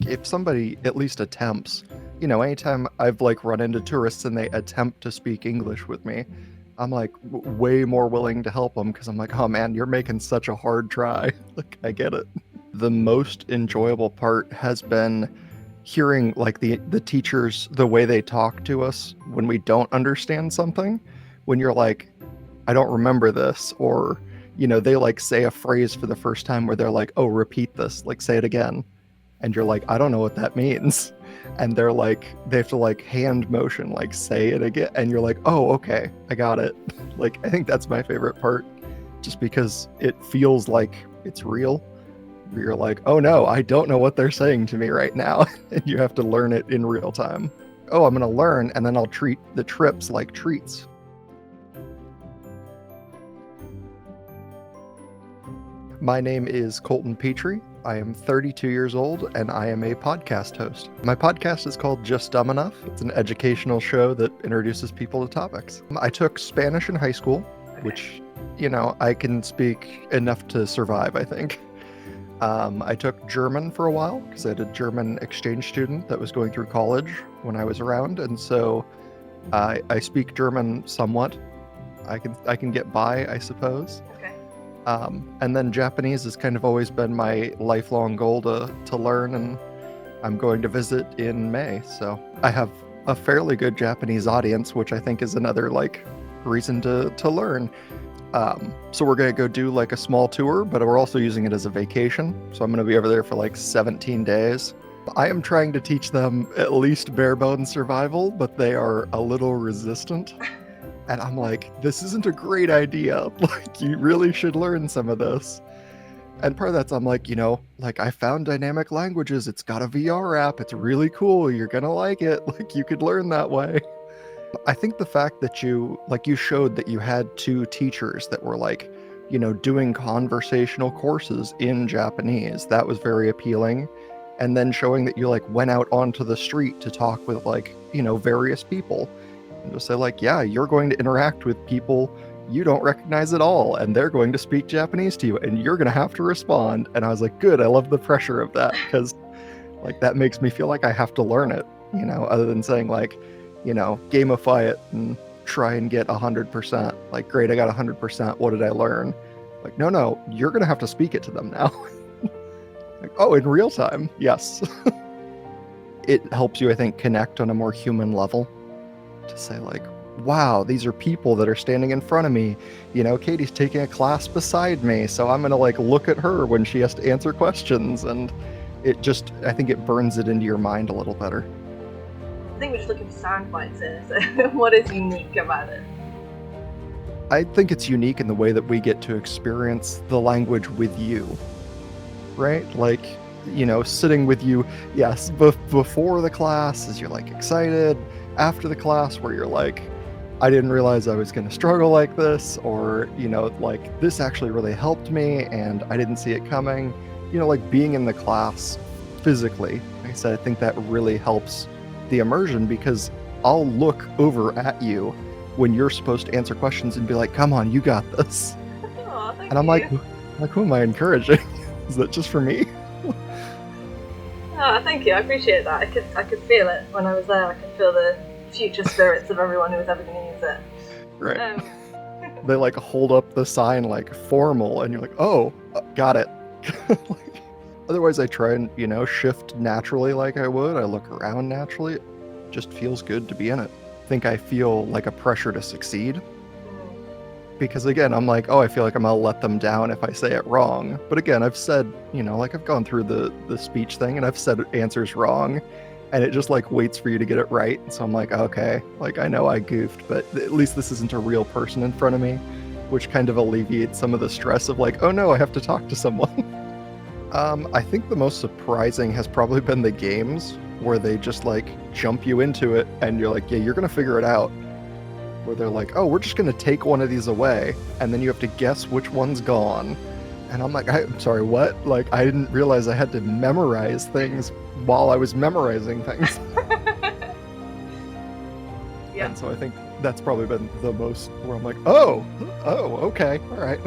if somebody at least attempts, anytime I've like run into tourists and they attempt to speak English with me, I'm like way more willing to help them because I'm like, oh man, you're making such a hard try. Like, I get it. The most enjoyable part has been hearing like the teachers, the way they talk to us when we don't understand something, when you're like, I don't remember this, or they like say a phrase for the first time where they're like, oh, repeat this, like say it again, and you're like, I don't know what that means, and they're like, they have to like hand motion, like say it again, and you're like, oh, okay, I got it. Like, I think that's my favorite part, just because it feels like it's real. You're like, oh no, I don't know what they're saying to me right now, and you have to learn it in real time. Oh, I'm gonna learn, and then I'll treat the trips like treats. My name is Colton Petrie. I am 32 years old, and I am a podcast host. My podcast is called Just Dumb Enough. It's an educational show that introduces people to topics. I took Spanish in high school, which, I can speak enough to survive, I think. I took German for a while because I had a German exchange student that was going through college when I was around, and so I speak German somewhat. I can get by, I suppose. And then Japanese has kind of always been my lifelong goal to learn, and I'm going to visit in May. So I have a fairly good Japanese audience, which I think is another like reason to learn. So we're going to go do like a small tour, but we're also using it as a vacation. So I'm going to be over there for like 17 days. I am trying to teach them at least bare bones survival, but they are a little resistant. And I'm like, this isn't a great idea. Like, you really should learn some of this. And part of that's, I'm like, like I found dynamic languages. It's got a VR app. It's really cool. You're going to like it. Like, you could learn that way. I think the fact that you showed that you had two teachers that were like, doing conversational courses in Japanese, that was very appealing. And then showing that you like went out onto the street to talk with like, various people. And just say like, yeah, you're going to interact with people you don't recognize at all, and they're going to speak Japanese to you, and you're going to have to respond. And I was like, good, I love the pressure of that, because like that makes me feel like I have to learn it, other than saying like, gamify it and try and get 100%. Like, great, I got 100%. What did I learn? Like, no, you're going to have to speak it to them now. Like, oh, in real time. Yes. It helps you, I think, connect on a more human level. To say like, wow, these are people that are standing in front of me. Katie's taking a class beside me, so I'm gonna like look at her when she has to answer questions, and I think it burns it into your mind a little better. I think we're just looking for sound bites here, so what is unique about it? I think it's unique in the way that we get to experience the language with you, right? Like, sitting with you, yes, before the class, as you're like excited, after the class where you're like, I didn't realize I was going to struggle like this, or, like this actually really helped me and I didn't see it coming, like being in the class physically. Like I said, I think that really helps the immersion, because I'll look over at you when you're supposed to answer questions and be like, come on, you got this. Oh, thank and I'm you. like, who am I encouraging? Is that just for me? Oh, thank you. I appreciate that. I could feel it when I was there. I could feel the future spirits of everyone who was ever going to use it. Right. They like hold up the sign like formal, and you're like, oh, got it. Like, otherwise, I try and shift naturally like I would. I look around naturally. It just feels good to be in it. I think I feel like a pressure to succeed. Because again, I'm like, oh, I feel like I'm gonna let them down if I say it wrong. But again, I've said, like I've gone through the speech thing and I've said answers wrong, and it just like waits for you to get it right. So I'm like, okay, like I know I goofed, but at least this isn't a real person in front of me, which kind of alleviates some of the stress of like, oh no, I have to talk to someone. I think the most surprising has probably been the games where they just like jump you into it and you're like, yeah, you're gonna figure it out. Where they're like, oh, we're just going to take one of these away, and then you have to guess which one's gone. And I'm like, I'm sorry, what? Like, I didn't realize I had to memorize things while I was memorizing things. Yeah. And so I think that's probably been the most where I'm like, oh, okay, all right.